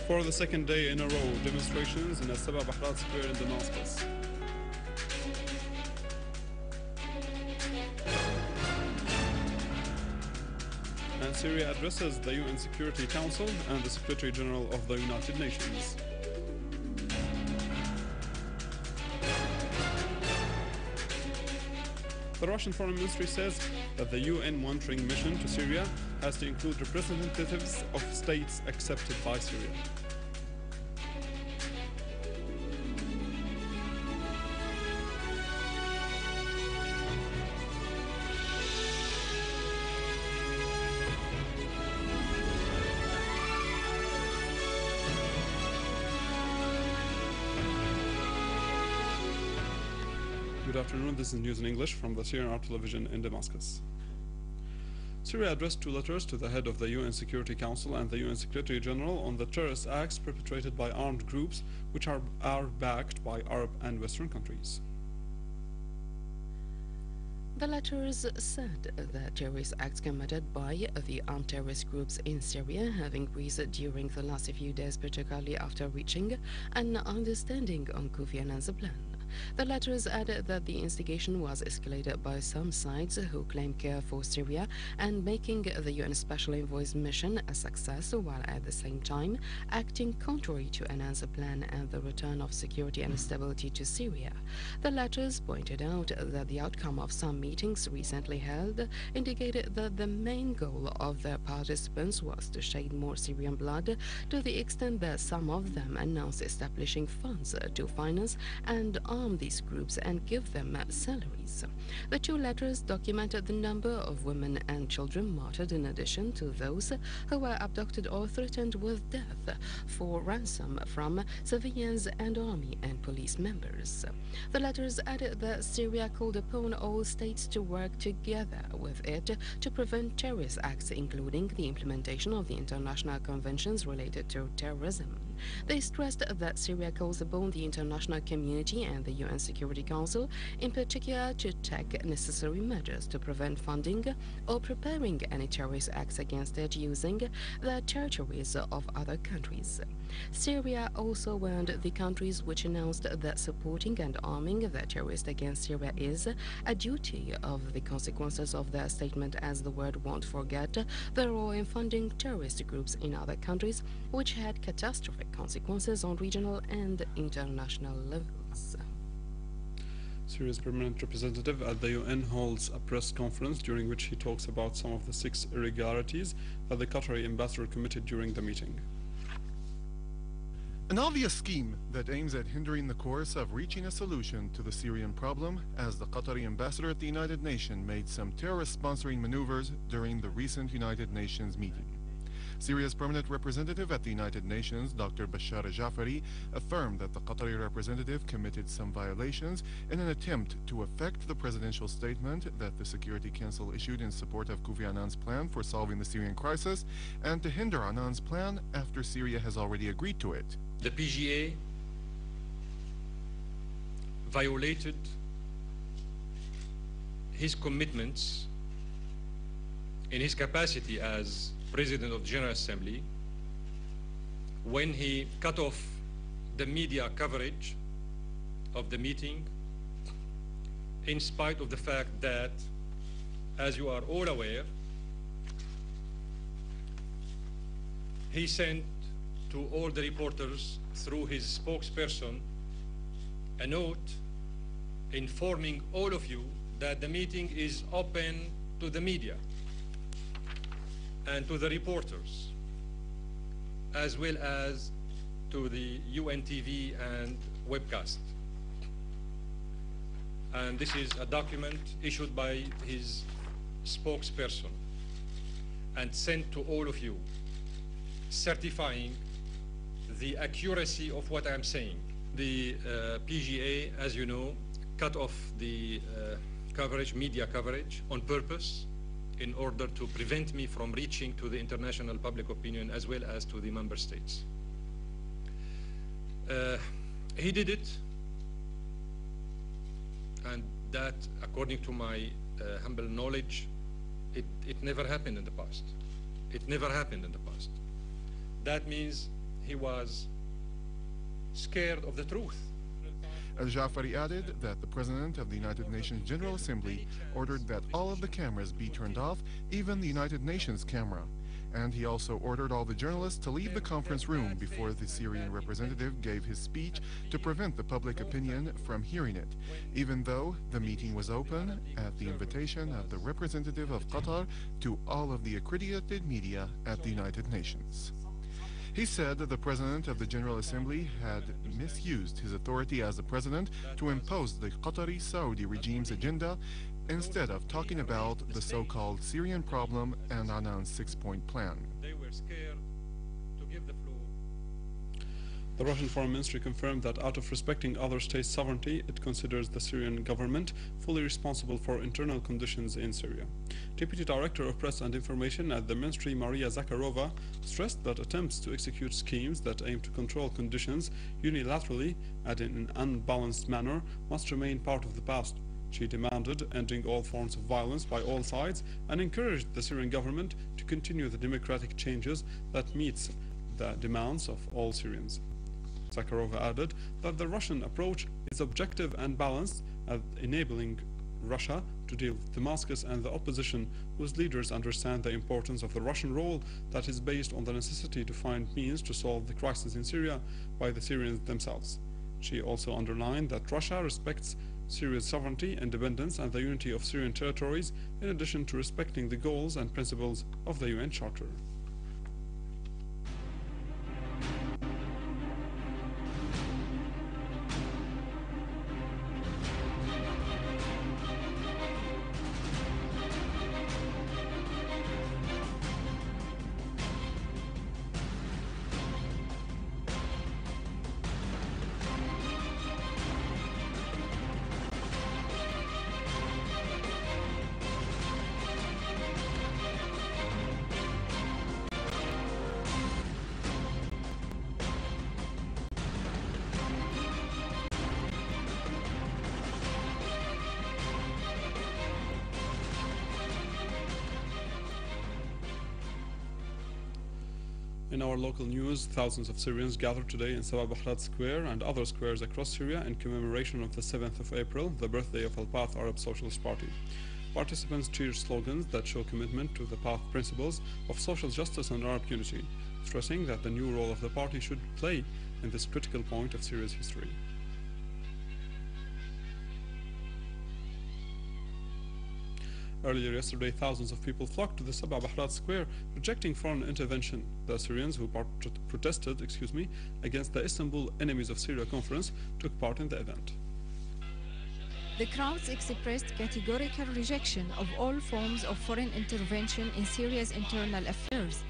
For the second day in a row, demonstrations in Sabah Bahrat Square in Damascus. And Syria addresses the UN Security Council and the Secretary General of the United Nations. The Russian Foreign Ministry says that the UN monitoring mission to Syria has to include representatives of states accepted by Syria. Good afternoon, this is news in English from the Syrian television in Damascus. Syria addressed two letters to the head of the UN Security Council and the UN Secretary General on the terrorist acts perpetrated by armed groups which are backed by Arab and Western countries. The letters said that terrorist acts committed by the armed terrorist groups in Syria have increased during the last few days, particularly after reaching an understanding on Kofi Annan's plan. The letters added that the instigation was escalated by some sides who claim care for Syria and making the UN Special Envoy's mission a success, while at the same time acting contrary to Annan's plan and the return of security and stability to Syria. The letters pointed out that the outcome of some meetings recently held indicated that the main goal of the participants was to shed more Syrian blood, to the extent that some of them announced establishing funds to finance and arm these groups and give them salaries. The two letters documented the number of women and children martyred, in addition to those who were abducted or threatened with death for ransom from civilians and army and police members. The letters added that Syria called upon all states to work together with it to prevent terrorist acts, including the implementation of the international conventions related to terrorism. They stressed that Syria calls upon the international community and the UN Security Council, in particular, to take necessary measures to prevent funding or preparing any terrorist acts against it using the territories of other countries. Syria also warned the countries which announced that supporting and arming the terrorists against Syria is a duty of the consequences of their statement, as the world won't forget the role in funding terrorist groups in other countries, which had catastrophic consequences on regional and international levels. Syria's permanent representative at the UN holds a press conference during which he talks about some of the 6 irregularities that the Qatari ambassador committed during the meeting. An obvious scheme that aims at hindering the course of reaching a solution to the Syrian problem, as the Qatari ambassador at the United Nations made some terrorist sponsoring maneuvers during the recent United Nations meeting. Syria's permanent representative at the United Nations, Dr. Bashar Jafari, affirmed that the Qatari representative committed some violations in an attempt to affect the presidential statement that the Security Council issued in support of Kofi Annan's plan for solving the Syrian crisis, and to hinder Annan's plan after Syria has already agreed to it. The PGA violated his commitments in his capacity as President of the General Assembly when he cut off the media coverage of the meeting, in spite of the fact that, as you are all aware, he sent to all the reporters through his spokesperson a note informing all of you that the meeting is open to the media and to the reporters, as well as to the UN TV and webcast. And this is a document issued by his spokesperson and sent to all of you, certifying the accuracy of what I'm saying. The PGA, as you know, cut off the media coverage on purpose in order to prevent me from reaching to the international public opinion as well as to the member states. He did it, and that, according to my humble knowledge, it never happened in the past. It never happened in the past. That means he was scared of the truth. Al-Jafari added that the President of the United Nations General Assembly ordered that all of the cameras be turned off, even the United Nations camera. And he also ordered all the journalists to leave the conference room before the Syrian representative gave his speech to prevent the public opinion from hearing it, even though the meeting was open at the invitation of the representative of Qatar to all of the accredited media at the United Nations. He said that the President of the General Assembly had misused his authority as the President to impose the Qatari Saudi regime's agenda instead of talking about the so-called Syrian problem and Annan's six-point plan. They were scared to give the floor. The Russian Foreign Ministry confirmed that out of respecting other states' sovereignty, it considers the Syrian government fully responsible for internal conditions in Syria. Deputy Director of Press and Information at the Ministry, Maria Zakharova, stressed that attempts to execute schemes that aim to control conditions unilaterally and in an unbalanced manner must remain part of the past. She demanded ending all forms of violence by all sides and encouraged the Syrian government to continue the democratic changes that meets the demands of all Syrians. Zakharova added that the Russian approach is objective and balanced, enabling Russia to deal with Damascus and the opposition, whose leaders understand the importance of the Russian role that is based on the necessity to find means to solve the crisis in Syria by the Syrians themselves. She also underlined that Russia respects Syria's sovereignty, independence, and the unity of Syrian territories, in addition to respecting the goals and principles of the UN Charter. In our local news, thousands of Syrians gathered today in Syrian Square and other squares across Syria in commemoration of the 7th of April, the birthday of Al-Ba'ath Arab Socialist Party. Participants cheered slogans that show commitment to the Ba'ath principles of social justice and Arab unity, stressing that the new role of the party should play in this critical point of Syria's history. Earlier yesterday, thousands of people flocked to the Sabah Bahrat Square, rejecting foreign intervention. The Syrians who protested against the Istanbul Enemies of Syria conference took part in the event. The crowds expressed categorical rejection of all forms of foreign intervention in Syria's internal affairs.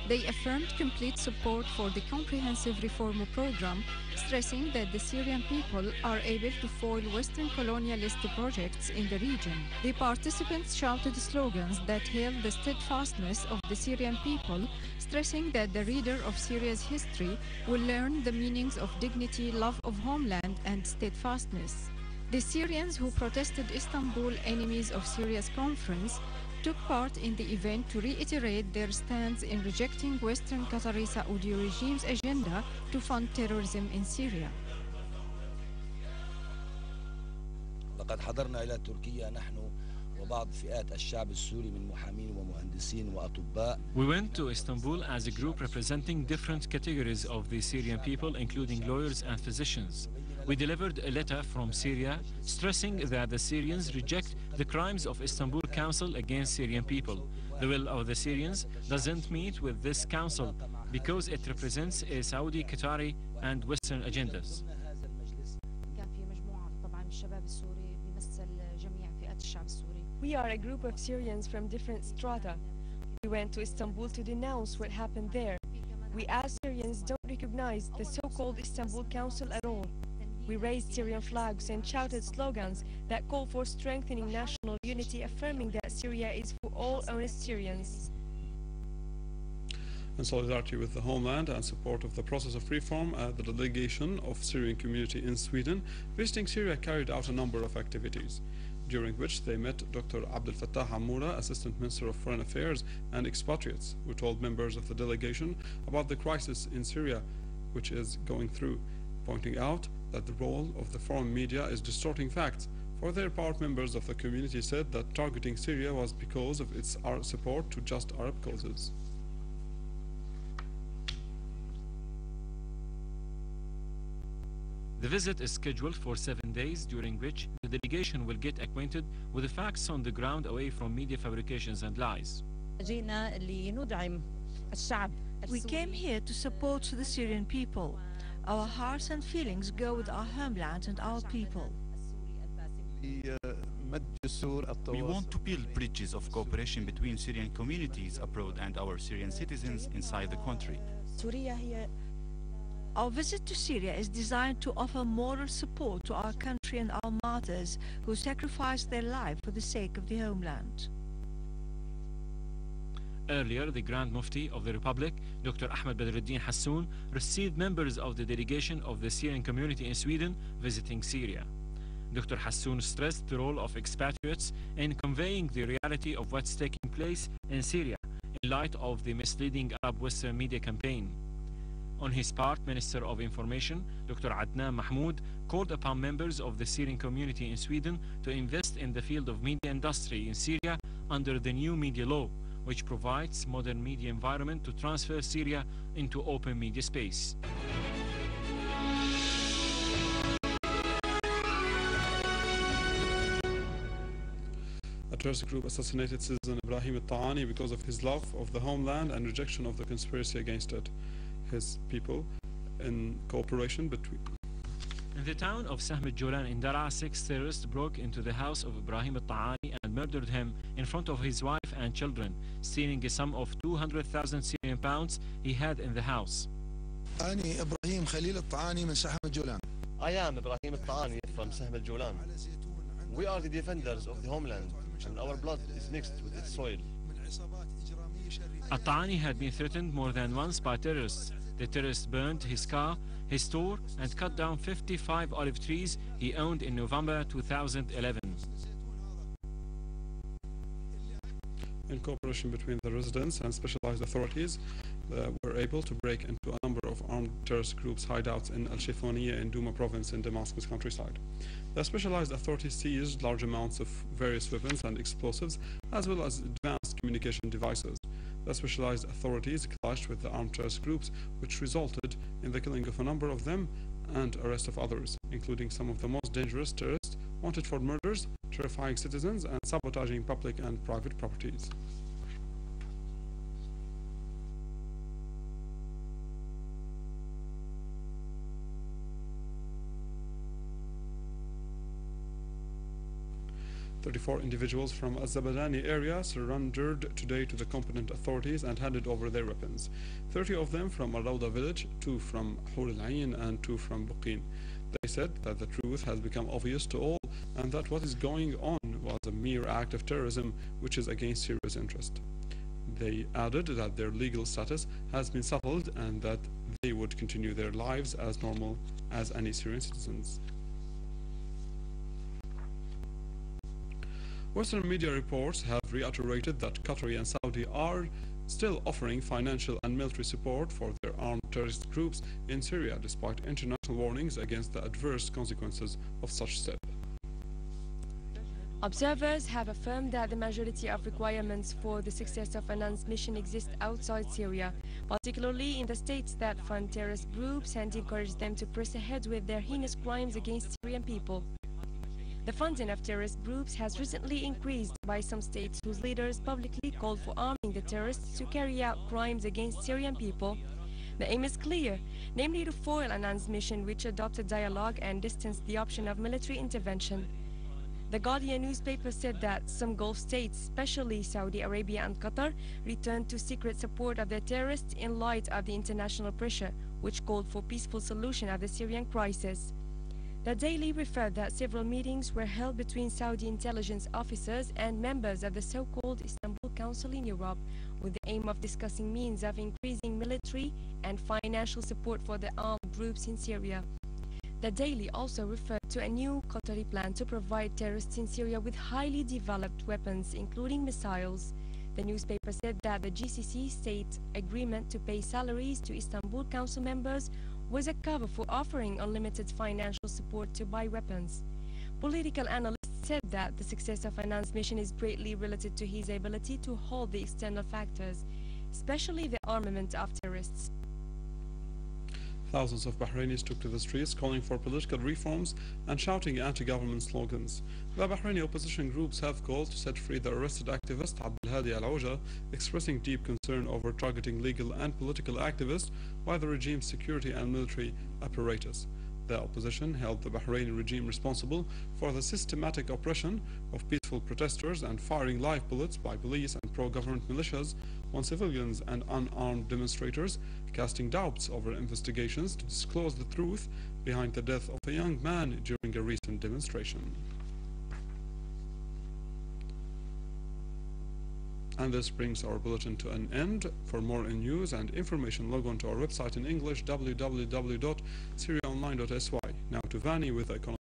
They affirmed complete support for the comprehensive reform program, stressing that the Syrian people are able to foil Western colonialist projects in the region. The participants shouted slogans that hailed the steadfastness of the Syrian people, stressing that the reader of Syria's history will learn the meanings of dignity, love of homeland, and steadfastness. The Syrians who protested Istanbul Enemies of Syria's conference took part in the event to reiterate their stance in rejecting Western Qatari Saudi regime's agenda to fund terrorism in Syria. لقد حضرنا إلى تركيا نحن وبعض فئات الشعب السوري من محامين ومهندسين وأطباء. We went to Istanbul as a group representing different categories of the Syrian people, including lawyers and physicians. We delivered a letter from Syria stressing that the Syrians reject the crimes of Istanbul Council against Syrian people. The will of the Syrians doesn't meet with this council because it represents a Saudi, Qatari, and Western agendas. We are a group of Syrians from different strata. We went to Istanbul to denounce what happened there. We as Syrians don't recognize the so-called Istanbul Council at all. We raised Syrian flags and shouted slogans that call for strengthening national unity, affirming that Syria is for all honest Syrians. In solidarity with the homeland and support of the process of reform, the delegation of Syrian community in Sweden visiting Syria carried out a number of activities, during which they met Dr. Abdel Fattah Hamoura, Assistant Minister of Foreign Affairs, and expatriates, who told members of the delegation about the crisis in Syria which is going through, pointing out that the role of the foreign media is distorting facts. For their part, members of the community said that targeting Syria was because of its support to just Arab causes. The visit is scheduled for 7 days, during which the delegation will get acquainted with the facts on the ground away from media fabrications and lies. We came here to support the Syrian people. Our hearts and feelings go with our homeland and our people. We want to build bridges of cooperation between Syrian communities abroad and our Syrian citizens inside the country. Our visit to Syria is designed to offer moral support to our country and our martyrs who sacrificed their life for the sake of the homeland. Earlier, the Grand Mufti of the Republic, Dr. Ahmed Badruddin Hassoun, received members of the delegation of the Syrian community in Sweden visiting Syria. Dr. Hassoun stressed the role of expatriates in conveying the reality of what's taking place in Syria in light of the misleading Arab Western media campaign. On his part, Minister of Information, Dr. Adnan Mahmoud, called upon members of the Syrian community in Sweden to invest in the field of media industry in Syria under the new media law, which provides modern media environment to transfer Syria into open media space. A terrorist group assassinated citizen Ibrahim al-Ta'ani because of his love of the homeland and rejection of the conspiracy against it. His people, in cooperation between. In the town of Sahm al-Jolan in Daraa, 6 terrorists broke into the house of Ibrahim al-Ta'ani and murdered him in front of his wife and children, stealing a sum of 200,000 Syrian pounds he had in the house. I am Ibrahim al-Ta'ani from Sahm al-Jolan. We are the defenders of the homeland, and our blood is mixed with its soil. Al-Ta'ani had been threatened more than once by terrorists. The terrorists burned his car, his store, and cut down 55 olive trees he owned in November 2011. In cooperation between the residents and specialized authorities, were able to break into a number of armed terrorist groups' hideouts in Al-Shaythoniya in Douma province in Damascus countryside. The specialized authorities seized large amounts of various weapons and explosives, as well as advanced communication devices. The specialized authorities clashed with the armed terrorist groups, which resulted in the killing of a number of them and arrest of others, including some of the most dangerous terrorists wanted for murders, terrifying citizens, and sabotaging public and private properties. "34 individuals from Az-Zabadani area surrendered today to the competent authorities and handed over their weapons. 30 of them from Al-Rawda village, 2 from Hur al-Ain and 2 from Buqin. They said that the truth has become obvious to all and that what is going on was a mere act of terrorism which is against Syria's interest. They added that their legal status has been settled and that they would continue their lives as normal as any Syrian citizens. Western media reports have reiterated that Qatari and Saudi are still offering financial and military support for their armed terrorist groups in Syria, despite international warnings against the adverse consequences of such steps. Observers have affirmed that the majority of requirements for the success of Annan's mission exist outside Syria, particularly in the states that fund terrorist groups and encourage them to press ahead with their heinous crimes against Syrian people. The funding of terrorist groups has recently increased by some states whose leaders publicly called for arming the terrorists to carry out crimes against Syrian people. The aim is clear, namely to foil Annan's mission, which adopted dialogue and distanced the option of military intervention. The Guardian newspaper said that some Gulf states, especially Saudi Arabia and Qatar, returned to secret support of the terrorists in light of the international pressure, which called for peaceful solution of the Syrian crisis. The Daily referred that several meetings were held between Saudi intelligence officers and members of the so-called Istanbul Council in Europe, with the aim of discussing means of increasing military and financial support for the armed groups in Syria. The Daily also referred to a new Qatari plan to provide terrorists in Syria with highly developed weapons, including missiles. The newspaper said that the GCC state agreement to pay salaries to Istanbul Council members was a cover for offering unlimited financial support to buy weapons. Political analysts said that the success of Annan's mission is greatly related to his ability to hold the external factors, especially the armament of terrorists. Thousands of Bahrainis took to the streets calling for political reforms and shouting anti-government slogans. The Bahraini opposition groups have called to set free the arrested activist Abdelhadi Al-Auja, expressing deep concern over targeting legal and political activists by the regime's security and military apparatus. The opposition held the Bahraini regime responsible for the systematic oppression of peaceful protesters and firing live bullets by police and pro-government militias on civilians and unarmed demonstrators, casting doubts over investigations to disclose the truth behind the death of a young man during a recent demonstration. And this brings our bulletin to an end. For more news and information, log on to our website in English, www.syriaonline.sy. Now to Vani with the economy.